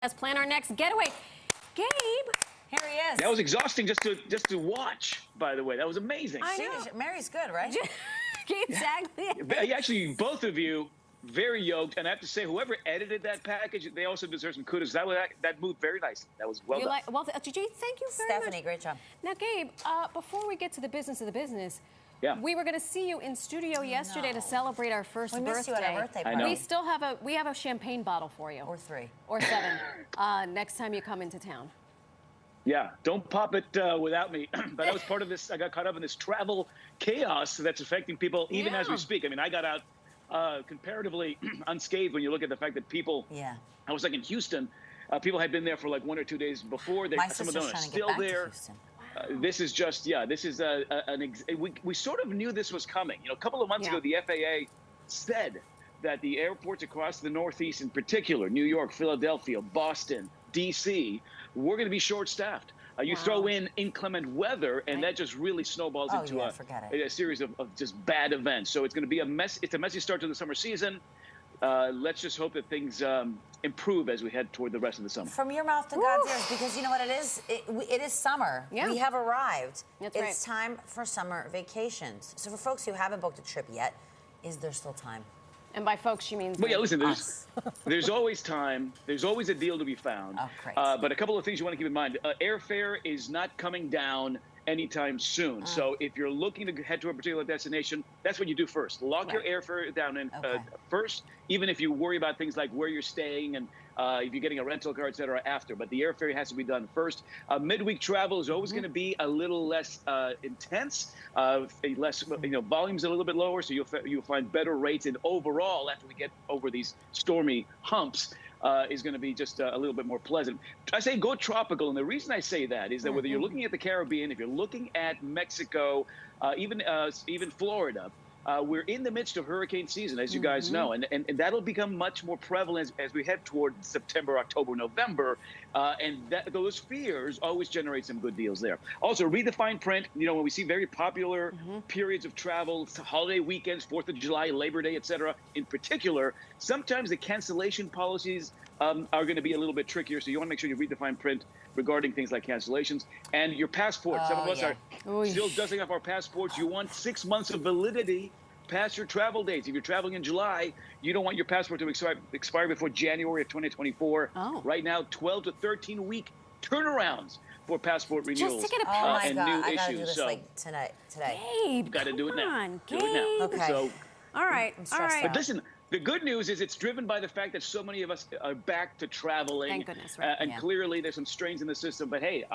Let's plan our next getaway. Gabe. Here he is. That was exhausting just to watch, by the way. That was amazing. I know. Mary's good, right? Gabe Saglie. Actually, both of you, very yoked. And I have to say, whoever edited that package, they also deserve some kudos. That moved very nicely. That was well done. Well, Gigi, thank you very much. Stephanie, great job. Now, Gabe, before we get to the business of the business, yeah. We were going to see you in studio yesterday to celebrate our first birthday. We missed you at our birthday party. I know. We still have a champagne bottle for you. Or 3. Or 7. Next time you come into town. Yeah, don't pop it without me. But that was part of this. I got caught up in this travel chaos that's affecting people even as we speak. I mean, I got out comparatively unscathed when you look at the fact that people. Yeah. I was like in Houston. People had been there for like 1 or 2 days before. Some of them are still there. This is just, this is we sort of knew this was coming. You know, a couple of months ago, the FAA said that the airports across the Northeast in particular, New York, Philadelphia, Boston, D.C., were going to be short-staffed. You throw in inclement weather, and that just really snowballs into a series of just bad events. So it's going to be it's a messy start to the summer season. Let's just hope that things improve as we head toward the rest of the summer. From your mouth to God's ears, because you know what it is? It is summer. Yeah. We have arrived. That's right. It's time for summer vacations. So for folks who haven't booked a trip yet, is there still time? And by folks, she means well, yeah, listen, there's always time. There's always a deal to be found. Oh, great. But a couple of things you want to keep in mind. Airfare is not coming down anytime soon. So if you're looking to head to a particular destination, that's what you do first. Lock your airfare down first, even if you worry about things like where you're staying and if you're getting a rental car, et cetera, after. But the airfare has to be done first. Midweek travel is always going to be a little less intense, volume's a little bit lower, so you'll find better rates. And overall, after we get over these stormy humps, is going to be just a little bit more pleasant. I say go tropical, and the reason I say that is that whether you're looking at the Caribbean, if you're looking at Mexico, even Florida, we're in the midst of hurricane season, as you guys know, and that'll become much more prevalent as we head toward September, October, November, and those fears always generate some good deals there. Also, read the fine print. You know, when we see very popular periods of travel, holiday weekends, 4th of July, Labor Day, et cetera, in particular, sometimes the cancellation policies are going to be a little bit trickier, so you want to make sure you read the fine print regarding things like cancellations. And your passport. Some of us are still dusting off our passports. You want 6 months of validity past your travel dates. If you're traveling in July, you don't want your passport to expire before January of 2024. Right now, 12 to 13 week turnarounds for passport renewals just to get a and new I gotta do this like today. Gabe, got to do it now. Gabe. Do it now. Okay. So, all right. But listen, the good news is it's driven by the fact that so many of us are back to traveling. Thank goodness, right? And clearly there's some strains in the system. But hey,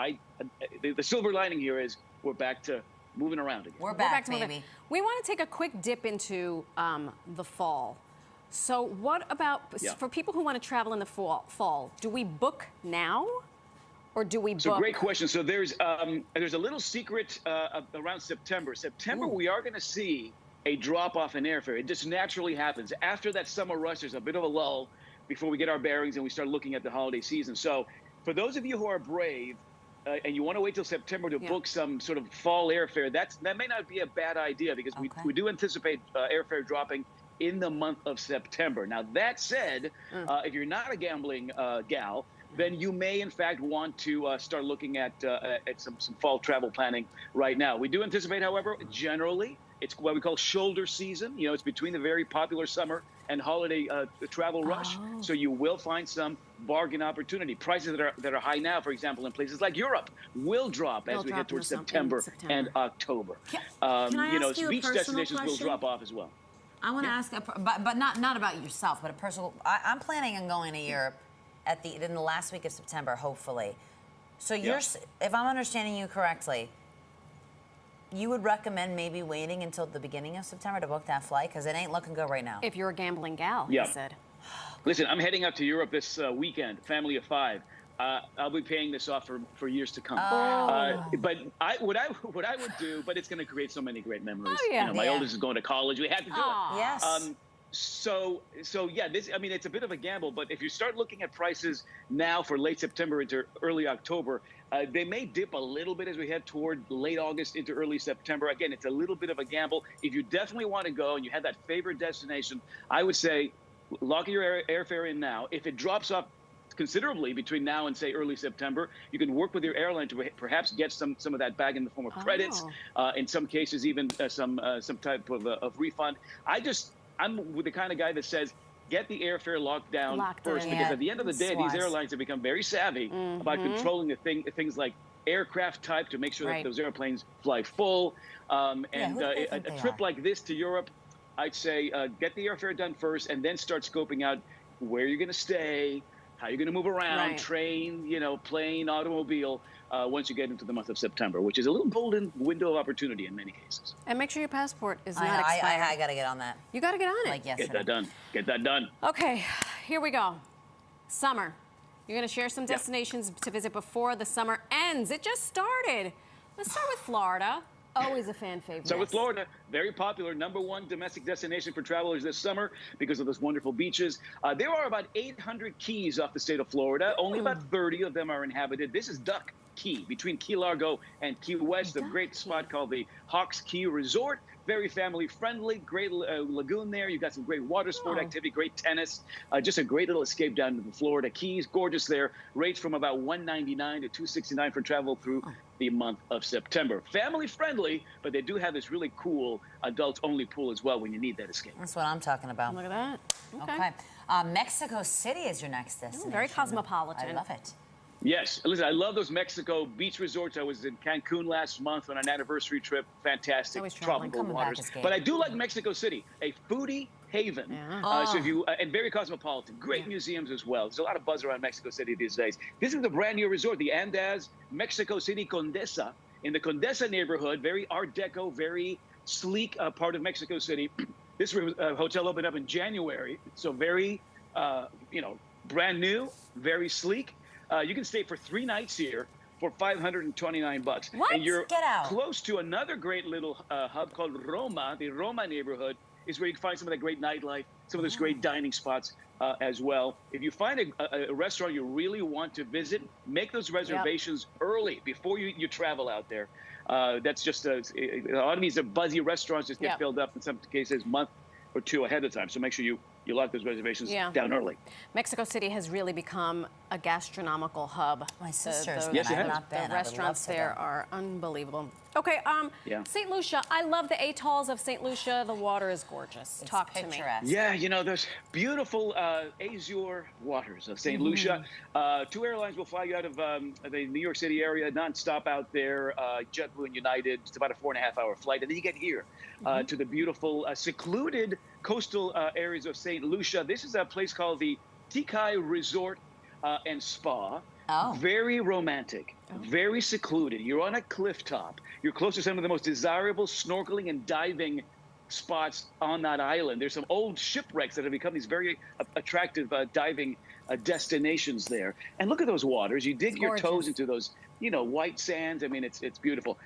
the silver lining here is we're back to moving around again. We're back baby. Moving. We want to take a quick dip into the fall. So what about for people who want to travel in the fall? Do we book now? Or do we book? So great question. So there's a little secret around September. We are going to see a drop-off in airfare. It just naturally happens. After that summer rush, there's a bit of a lull before we get our bearings and we start looking at the holiday season. So for those of you who are brave and you want to wait till September to book some sort of fall airfare, that may not be a bad idea because we do anticipate airfare dropping in the month of September. Now, that said, if you're not a gambling gal, then you may, in fact, want to start looking at some fall travel planning right now. We do anticipate, however, generally, it's what we call shoulder season. You know, it's between the very popular summer and holiday travel rush. So you will find some bargain opportunity. Prices that are high now, for example, in places like Europe, will drop as we head towards September and October. Beach destinations will drop off as well. I want to ask, but not about yourself, but a personal. I'm planning on going to Europe in the last week of September, hopefully. So if I'm understanding you correctly, you would recommend maybe waiting until the beginning of September to book that flight? Because it ain't looking good right now. If you're a gambling gal, he said. Listen, I'm heading out to Europe this weekend, family of 5. I'll be paying this off for years to come. But what I would do, but it's going to create so many great memories. My oldest is going to college. We had to do it. Yes. So yeah, it's a bit of a gamble, but if you start looking at prices now for late September into early October, they may dip a little bit as we head toward late August into early September. Again, it's a little bit of a gamble. If you definitely want to go and you have that favorite destination, I would say lock your airfare in now. If it drops off considerably between now and say early September. You can work with your airline to perhaps get some of that back in the form of credits. In some cases, even some type of refund. I'm with the kind of guy that says, get the airfare locked down first, because at the end of the day, these airlines have become very savvy about controlling things like aircraft type to make sure that those airplanes fly full. A trip like this to Europe, I'd say get the airfare done first, and then start scoping out where you're going to stay, how you're going to move around, train, plane, automobile, once you get into the month of September, which is a little golden window of opportunity in many cases. And make sure your passport is not expired. I got to get on that. You got to get on it. Like yesterday. Get that done. Get that done. Okay, here we go. Summer. You're going to share some destinations to visit before the summer ends. It just started. Let's start with Florida. Always a fan favorite. So with Florida, very popular, #1 domestic destination for travelers this summer because of those wonderful beaches. There are about 800 keys off the state of Florida. Only about 30 of them are inhabited. This is Duck Key, between Key Largo and Key West, a great spot called the Hawks Key Resort. Very family friendly, great lagoon there. You've got some great water sport activity, great tennis. Just a great little escape down to the Florida Keys. Gorgeous there. Rates from about $199 to $269 for travel through the month of September. Family friendly, but they do have this really cool adult only pool as well when you need that escape. That's what I'm talking about. Look at that. Okay. Mexico City is your next destination. Very cosmopolitan. I love it. Yes, listen, I love those Mexico beach resorts. I was in Cancun last month on an anniversary trip. Fantastic tropical waters. But I do like Mexico City, a foodie haven. So if you and very cosmopolitan, great museums as well. There's a lot of buzz around Mexico City these days. This is the brand new resort, the Andaz Mexico City Condesa, in the Condesa neighborhood. Very Art Deco, very sleek part of Mexico City. This hotel opened up in January, so very brand new, very sleek. You can stay for 3 nights here for $529. What? And you're Get out. close to another great little hub called Roma. The Roma neighborhood is where you can find some of that great nightlife, some of those great dining spots as well. If you find a restaurant you really want to visit, make those reservations early before you travel out there. That's just a lot of these buzzy restaurants just get filled up in some cases a month or 2 ahead of time. So make sure you lock those reservations down early. Mexico City has really become a gastronomical hub. My sister's Yes, it has. not been. The restaurants there are unbelievable. Okay, St. Lucia. I love the atolls of St. Lucia. The water is gorgeous. Talk to me. Yeah, those beautiful azure waters of St. Lucia. 2 airlines will fly you out of the New York City area, nonstop out there. JetBlue and United. It's about a 4.5-hour flight, and then you get here to the beautiful, secluded coastal areas of St. Lucia. This is a place called the Tikai Resort and Spa. Very romantic, very secluded. You're on a cliff top. You're close to some of the most desirable snorkeling and diving spots on that island. There's some old shipwrecks that have become these very attractive diving destinations there. And look at those waters. You dig your toes into those, white sands. I mean, it's beautiful.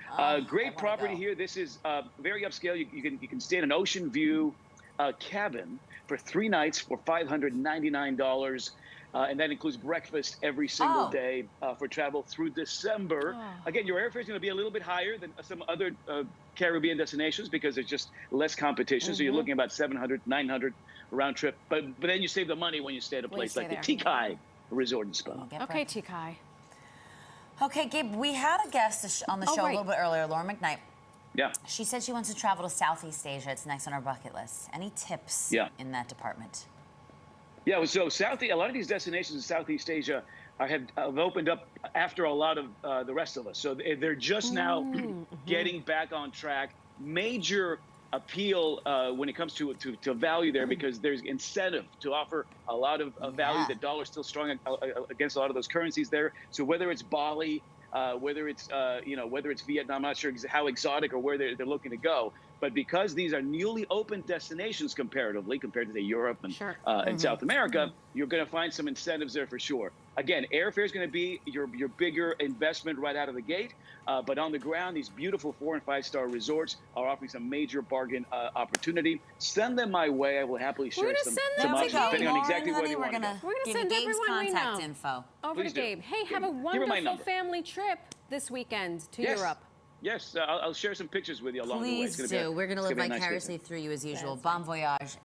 Great property here. This is very upscale. You can stay in an ocean view cabin for 3 nights for $599. And that includes breakfast every single day for travel through December. Again, your airfare is going to be a little bit higher than some other Caribbean destinations because there's just less competition. So you're looking about $700, $900 round trip. But then you save the money when you stay at a place like the Tikai Resort and Spa. Okay, Tikai. Okay, Gabe, we had a guest on the show a little bit earlier, Laura McKnight. Yeah. She said she wants to travel to Southeast Asia. It's next on her bucket list. Any tips in that department? Yeah, so a lot of these destinations in Southeast Asia have opened up after a lot of the rest of us. So they're just now getting back on track. Major appeal when it comes to value there because there's incentive to offer a lot of value. The dollar's still strong against a lot of those currencies there. So whether it's Bali, whether it's Vietnam, I'm not sure how exotic or where they're looking to go. But because these are newly opened destinations comparatively, compared to Europe and South America, you're going to find some incentives there for sure. Again, airfare is going to be your bigger investment right out of the gate. But on the ground, these beautiful 4- and 5-star resorts are offering some major bargain opportunity. Send them my way. I will happily share some options depending on exactly where you want to go. We're going to send Gabe's everyone contact info over to Gabe. Hey, have a wonderful family trip this weekend to Europe. Yes, I'll share some pictures with you along the way. Please do. We're going to live vicariously through you as usual. Bon voyage.